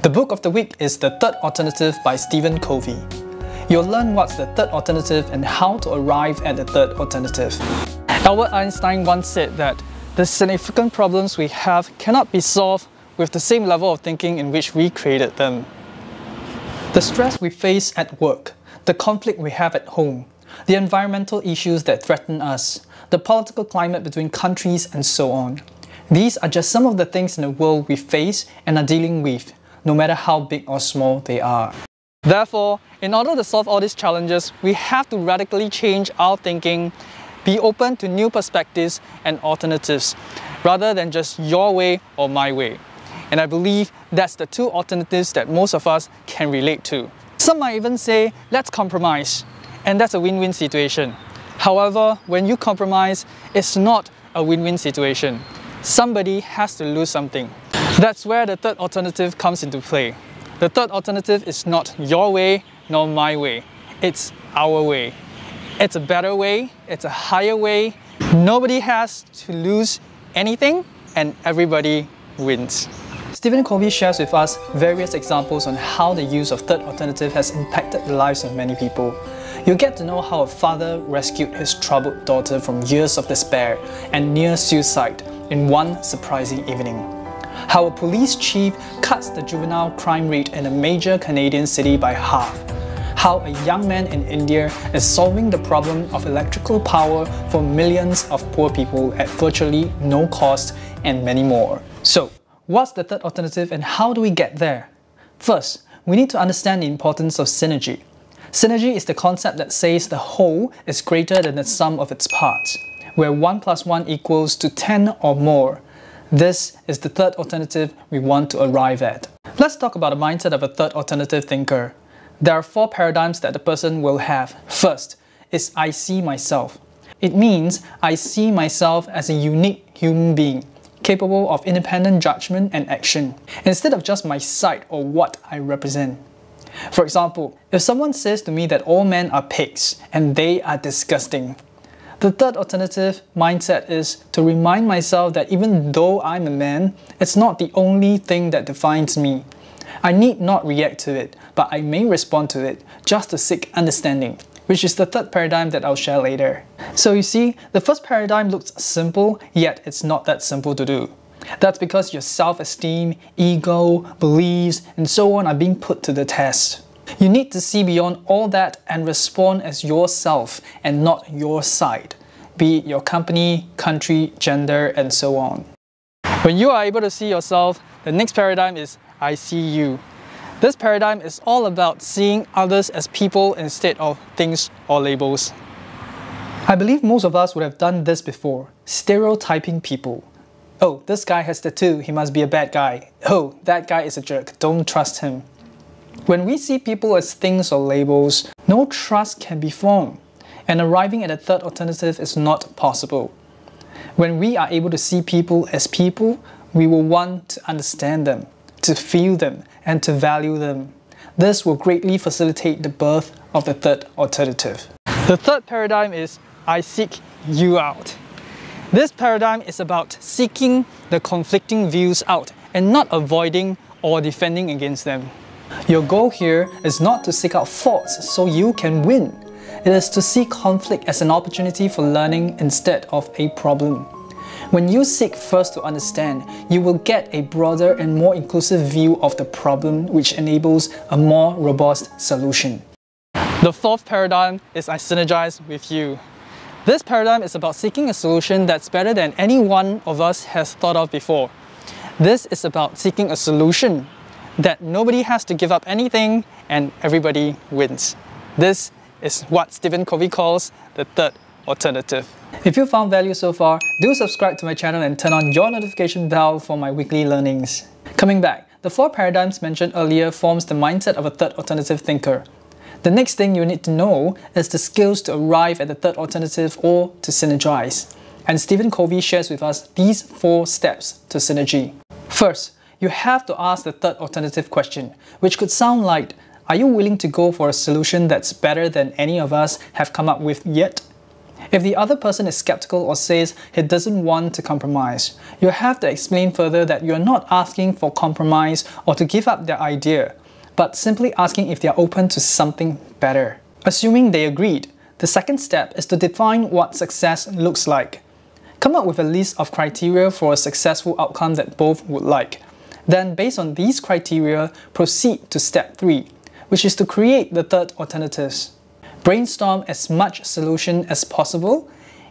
The book of the week is The Third Alternative by Stephen Covey. You'll learn what's the third alternative and how to arrive at the third alternative. Albert Einstein once said that the significant problems we have cannot be solved with the same level of thinking in which we created them. The stress we face at work, the conflict we have at home, the environmental issues that threaten us, the political climate between countries, and so on. These are just some of the things in the world we face and are dealing with, no matter how big or small they are. Therefore, in order to solve all these challenges, we have to radically change our thinking, be open to new perspectives and alternatives, rather than just your way or my way. And I believe that's the two alternatives that most of us can relate to. Some might even say, let's compromise, and that's a win-win situation. However, when you compromise, it's not a win-win situation. Somebody has to lose something. That's where the third alternative comes into play. The third alternative is not your way nor my way. It's our way. It's a better way, it's a higher way. Nobody has to lose anything and everybody wins. Stephen Covey shares with us various examples on how the use of third alternative has impacted the lives of many people. You'll get to know how a father rescued his troubled daughter from years of despair and near suicide in one surprising evening. How a police chief cuts the juvenile crime rate in a major Canadian city by half. How a young man in India is solving the problem of electrical power for millions of poor people at virtually no cost, and many more. So, what's the third alternative and how do we get there? First, we need to understand the importance of synergy. Synergy is the concept that says the whole is greater than the sum of its parts, where 1 + 1 equals to 10 or more. This is the third alternative we want to arrive at. Let's talk about the mindset of a third alternative thinker. There are 4 paradigms that the person will have. First is I see myself. It means I see myself as a unique human being, capable of independent judgment and action, instead of just my side or what I represent. For example, if someone says to me that all men are pigs and they are disgusting, the third alternative mindset is to remind myself that even though I'm a man, it's not the only thing that defines me. I need not react to it, but I may respond to it just to seek understanding, which is the third paradigm that I'll share later. So you see, the first paradigm looks simple, yet it's not that simple to do. That's because your self-esteem, ego, beliefs, and so on are being put to the test. You need to see beyond all that and respond as yourself and not your side, be it your company, country, gender, and so on. When you are able to see yourself, the next paradigm is I see you. This paradigm is all about seeing others as people instead of things or labels. I believe most of us would have done this before, stereotyping people. Oh, this guy has tattoo, he must be a bad guy. Oh, that guy is a jerk, don't trust him. When we see people as things or labels, no trust can be formed, and arriving at a third alternative is not possible. When we are able to see people as people, we will want to understand them, to feel them, and to value them. This will greatly facilitate the birth of the third alternative. The third paradigm is I seek you out. This paradigm is about seeking the conflicting views out and not avoiding or defending against them. Your goal here is not to seek out faults so you can win. It is to see conflict as an opportunity for learning instead of a problem. When you seek first to understand, you will get a broader and more inclusive view of the problem, which enables a more robust solution. The fourth paradigm is I synergize with you. This paradigm is about seeking a solution that's better than any one of us has thought of before. This is about seeking a solution that nobody has to give up anything and everybody wins. This is what Stephen Covey calls the third alternative. If you found value so far, do subscribe to my channel and turn on your notification bell for my weekly learnings. Coming back, the 4 paradigms mentioned earlier forms the mindset of a third alternative thinker. The next thing you need to know is the skills to arrive at the third alternative or to synergize. And Stephen Covey shares with us these 4 steps to synergy. First, you have to ask the third alternative question, which could sound like, are you willing to go for a solution that's better than any of us have come up with yet? If the other person is skeptical or says he doesn't want to compromise, you have to explain further that you're not asking for compromise or to give up their idea, but simply asking if they are open to something better. Assuming they agreed, the second step is to define what success looks like. Come up with a list of criteria for a successful outcome that both would like. Then, based on these criteria, proceed to step 3, which is to create the third alternatives. Brainstorm as much solution as possible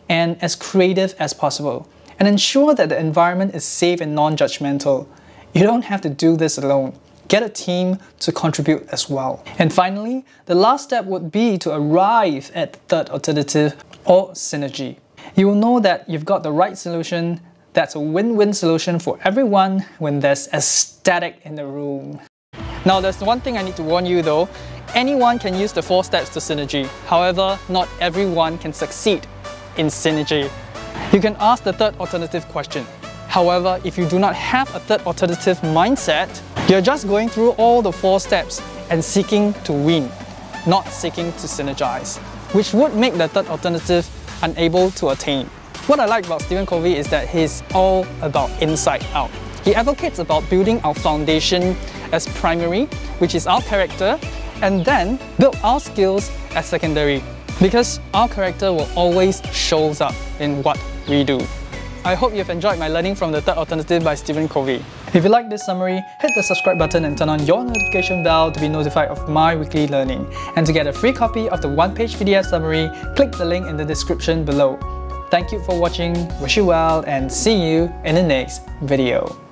and as creative as possible, and ensure that the environment is safe and non-judgmental. You don't have to do this alone. Get a team to contribute as well. And finally, the last step would be to arrive at the third alternative or synergy. You will know that you've got the right solution that's a win-win solution for everyone when there's aesthetic in the room. Now, there's one thing I need to warn you though. Anyone can use the 4 steps to synergy. However, not everyone can succeed in synergy. You can ask the third alternative question. However, if you do not have a third alternative mindset, you're just going through all the 4 steps and seeking to win, not seeking to synergize, which would make the third alternative unable to attain. What I like about Stephen Covey is that he's all about inside out. He advocates about building our foundation as primary, which is our character, and then build our skills as secondary, because our character will always show up in what we do. I hope you've enjoyed my learning from the third alternative by Stephen Covey. If you like this summary, hit the subscribe button and turn on your notification bell to be notified of my weekly learning. And to get a free copy of the one-page PDF summary, click the link in the description below. Thank you for watching, wish you well, and see you in the next video.